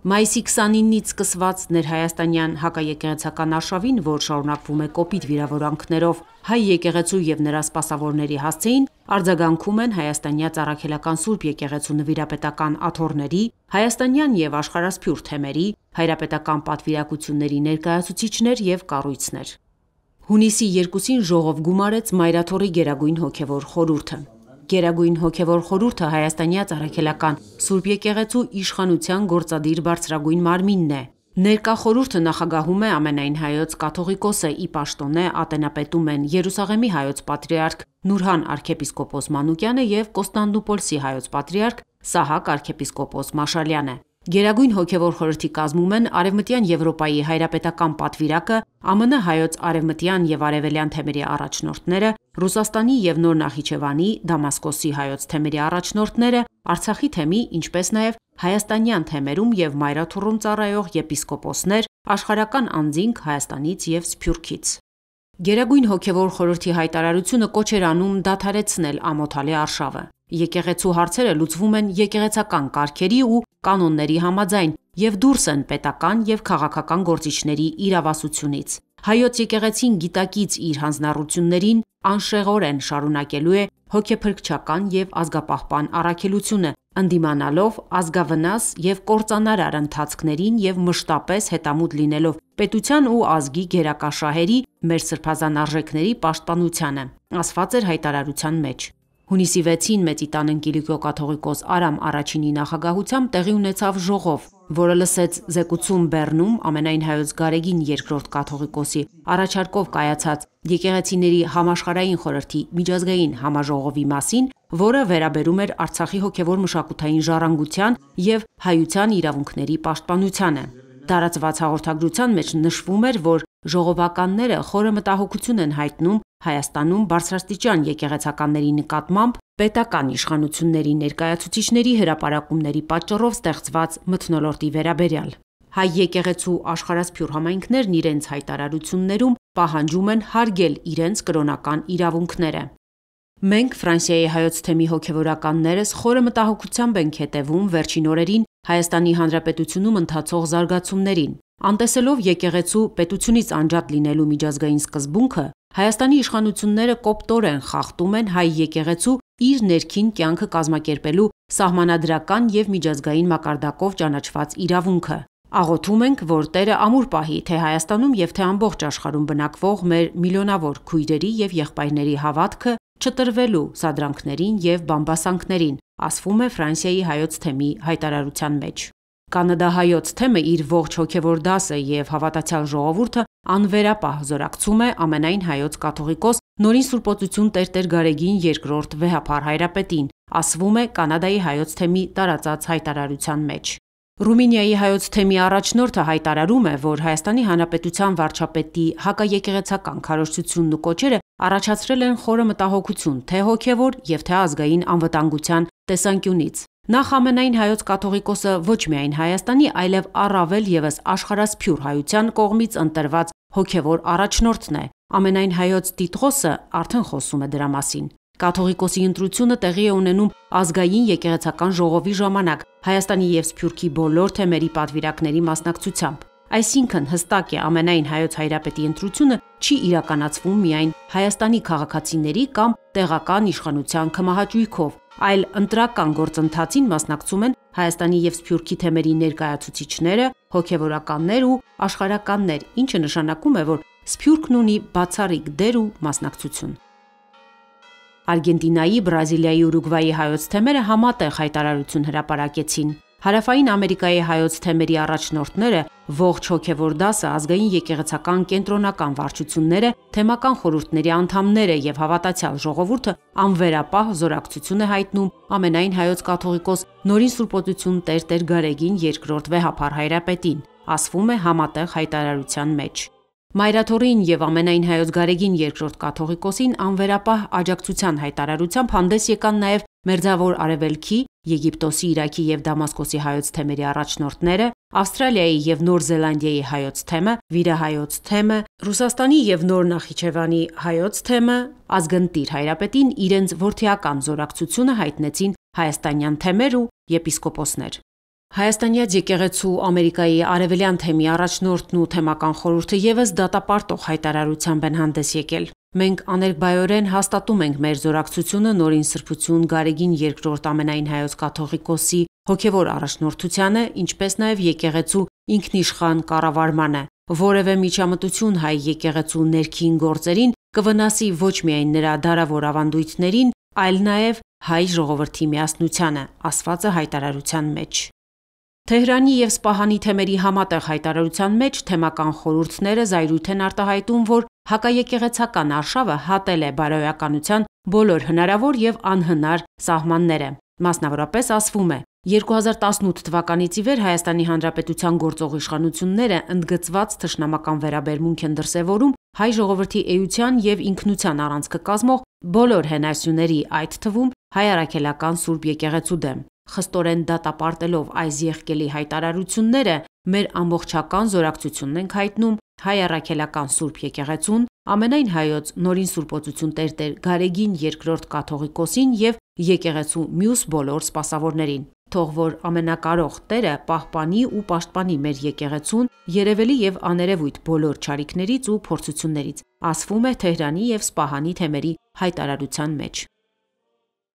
Մայիսի 29-ից սկսված ներհայաստանյան հակաեկեղեցական արշավին, որ շարունակվում է կոպիտ վիրավորանքներով հայ եկեղեցու և նրա սպասավորների հասցեին, արձագանքում են հայաստանյաց առաքելական Սուրբ եկեղեցու նվիրապետական աթոռների, հայաստանյան և աշխարհասփյուռ թեմերի, հայրապետական պատվիրակությունների ներկայացուցիչներ և կառույցներ։ Հունիսի 2-ին ժողով գումարեց Մայրաթոռի Գերագույն հոգևոր խորհուրդը։ Գերագույն հոգևոր խորհուրդը հայաստանյաց առաքելական Սուրբ եկեղեցու իշխանության գործադիր բարձրագույն մարմինն է։ Ներկա խորհուրդը նախագահում է ամենայն հայոց կաթողիկոսը, ի պաշտոնե ատենապետում են Երուսաղեմի հայոց պատրիարք Նուրհան արքեպիսկոպոս Մանուկյանը և Կոստանդնուպոլսի հայոց պատրիարք Սահակ արքեպիսկոպոս Մաշալյանը։ Գերագույն հոգևոր խորհրդի կազմում են Արևմտյան Եվրոպայի հայրապետական պատվիրակը, ԱՄՆ հայոց արևմտյան և արևելյան թեմերի առաջնորդները, Ռուսաստանի և Նոր Նախիջևանի, Դամասկոսի հայոց թեմերի առաջնորդները, Արցախի թեմի, ինչպես նաև հայաստանյան թեմերում և Մայրաթոռում ծառայող եպիսկոպոսներ, աշխարհական անձինք Հայաստանից և Սփյուռքից։ Գերագույն հոգևոր խորհրդի հայտարարությունը կոչ էր անում դադարեցնել ամոթալի արշավը։ Եկեղեցու հարցերը լուծվում են եկեղեցական կարգերի ու կանոնների համաձայն և դուրս են պետական և քաղաքական գործիչների իրավասությունից։ Հայոց եկեղեցին գիտակից իր հանձնառություններին անշեղորեն շարունակելու է հոգեփրկչական և ազգապահպան առաքելությունը, ընդդիմանալով ազգավնաս և կործանարար ընթացքներին և մշտապես հետամուտ լինելով պետության ու ազգի գերակա շահերի, մեր սրբազան արժեքների պաշտպանությանը, ասված էր հայտարարության մեջ։ Հունիսի 6-ին Մեծիտան Ընկիլիկո կաթողիկոս Արամ I-ի նախագահությամբ տեղի ունեցավ ժողով, որը լսեց զեկուցում Բեռնում ամենայն հայոց Գարեգին II կաթողիկոսի առաջարկով կայացած Եկեղեցիների համաշխարհային խորհրդի միջազգային համաժողովի մասին, որը վերաբերում էր Արցախի հոգևոր մշակութային ժառանգության և հայության իրավունքների պաշտպանությանը։ Տարածված հաղորդագրության մեջ նշվում էր, որ ժողովականները խորը մտահոգություն են հայտնում Հայաստանում բարձրաստիճան եկեղեցականների նկատմամբ պետական իշխանությունների ներկայացուցիչների հրապարակումների պատճառով ստեղծված մթնոլորտի վերաբերյալ։ Հայ եկեղեցու աշխարհասփյուռ համայնքներն իրենց հայտարարություններում պահանջում են հարգել իրենց կրոնական իրավունքները։ Մենք Ֆրանսիայի հայոց թեմի հոգևորականներս խորը մտահոգությամբ ենք հետևում վերջին օրերին Հայաստանի Հանրապետությունում ընթացող զարգացումներին։ Անտեսելով եկեղեցու պետությունից անջատ լինելու միջազգային սկզբունքը, Հայաստանի իշխանությունները կոպտորեն խախտում են հայ եկեղեցու իր ներքին կյանքը կազմակերպելու սահմանադրական և միջազգային մակարդակով ճանաչված իրավունքը։ Աղոթում ենք, որ Տերը ամուր պահի թե Հայաստանում և թե ամբողջ աշխարհում բնակվող մեր միլիոնավոր քույրերի և եղբայրների հավատքը չտրվելու սադրանքներին և բամբասանքներին, ասվում է Ֆրանսիայի հայոց թեմի հայտարարության մեջ։ Կանադահայոց թեմը իր ողջ հոգևոր դասը և հավատացյալ ժողովուրդը անվերապահ զորակցում է ամենայն հայոց կաթողիկոս Նորին Սուրբոծություն Տեր Գարեգին II վեհափառ հայրապետին, ասվում է Կանադայի հայոց թեմի տարածած հայտարարության մեջ։ Ռումինիայի հայոց թեմի առաջնորդը հայտարարում է, որ Հայաստանի Հանրապետության վարչապետի հակաեկեղեցական քարոզչությունն ու կոչերը առաջացրել են խորը մտահոգություն թե հոգևոր և թե ազգային անվտանգության տեսանկյունից։ Նախ ամենայն հայոց կաթողիկոսը ոչ միայն Հայաստանի, այլև առավել ևս աշխարհասփյուռ հայության կողմից ընտրված հոգևոր առաջնորդն է։ Ամենայն հայոց Տիտղոսը արդեն խոսում է դրա մասին։ Կաթողիկոսի ընտրությունը տեղի է ունենում ազգային եկեղեցական ժողովի ժամանակ Հայաստանի և Սփյուռքի բոլոր թեմերի պատվիրակների մասնակցությամբ։ Այսինքն հստակ է ամենայն հայոց հայրապետի ընտրությունը չի իրականացվում միայն Հայաստանի քաղաքացիների կամ տեղական իշխանության քմահաճույքով, այլ ընտրական գործընթացին մասնակցում են Հայաստանի և Սփյուռքի թեմերի ներկայացուցիչները, հոգևորականներ ու աշխարհականներ, ինչը նշանակում է, որ Սփյուռքն ունի բացառիկ դեր ու մասնակցություն։ Արգենտինայի, Բրազիլիայի, Ուրուգվայի հայոց թեմերը համատեղ հայտարարություն հրապարակեցին։ Հարավային Ամերիկայի հայոց թեմերի առաջնորդները, ողջ հոգևոր դասը, ազգային եկեղեցական կենտրոնական վարչությունները, թեմական խորհուրդների անդամները և հավատացյալ ժողովուրդը անվերապահ զորակցություն է հայտնում ամենայն հայոց կաթողիկոս Նորին Սուրբոծություն Տեր Գարեգին II վեհափառ հայրապետին, ասվում է համատեղ հայտարարության մեջ։ Մայրաթոռին և ամենայն հայոց Գարեգին II կաթողիկոսին անվերապահ աջակցության հայտարարությամբ հանդես եկան նաև Մերձավոր Արևելքի, Եգիպտոսի, Իրաքի և Դամասկոսի հայոց թեմերի առաջնորդները, Ավստրալիայի և Նոր Զելանդիայի հայոց թեմը, վիրահայոց թեմը, Ռուսաստանի և Նոր Նախիջևանի հայոց թեմը, ազգընտիր հայրապետին իրենց որդիական զորակցությունը հայտնեցին հայաստանյան թեմեր ու եպիսկոպոսներ։ Հայաստանյաց եկեղեցու Ամերիկայի արևելյան թեմի առաջնորդն ու թեմական խորհուրդը ևս դատապարտող հայտարարությամբ են հանդես եկել։ Մենք աներկբայորեն հաստատում ենք մեր զորակցությունը Նորին Սրբություն Գարեգին II ամենայն հայոց կաթողիկոսի հոգևոր առաջնորդությանը, ինչպես նաև եկեղեցու ինքնիշխան կառավարմանը։ Որևէ միջամտություն հայ եկեղեցու ներքին գործերին կվնասի ոչ միայն նրա դարավոր ավանդույթներին, այլ նաև հայ ժողովրդի միասնությանը, ասված է հայտարարության մեջ։ Թեհրանի և Սպահանի թեմերի համատեղ հայտարարության մեջ թեմական խորհուրդները զայրույթ են արտահայտում, որ հակաեկեղեցական արշավը հատել է բարոյականության բոլոր հնարավոր և անհնար սահմանները։ Մասնավորապես ասվում է. 2018 թվականից ի վեր Հայաստանի Հանրապետության գործող իշխանությունները ընդգծված թշնամական վերաբերմունք են դրսևորում հայ ժողովրդի էության և ինքնության առանցքը կազմող բոլոր հենասյուների, այդ թվում հայ առաքելական Սուրբ Եկեղեցու դեմ։ Խստորեն դատապարտելով այս եղկելի հայտարարությունները, մեր ամբողջական զորակցությունն ենք հայտնում հայ առաքելական Սուրբ Եկեղեցուն, ամենայն հայոց Նորին Սուրբոցություն Տեր Գարեգին II կաթողիկոսին և եկեղեցու մյուս բոլոր սպասավորներին։ Թող որ ամենակարող Տերը պահպանի ու պաշտպանի մեր եկեղեցուն երևելի և աներևույթ բոլոր չարիքներից ու փորձություններից, ասվում է Թեհրանի և Սպահանի թեմերի հայտարարության մեջ։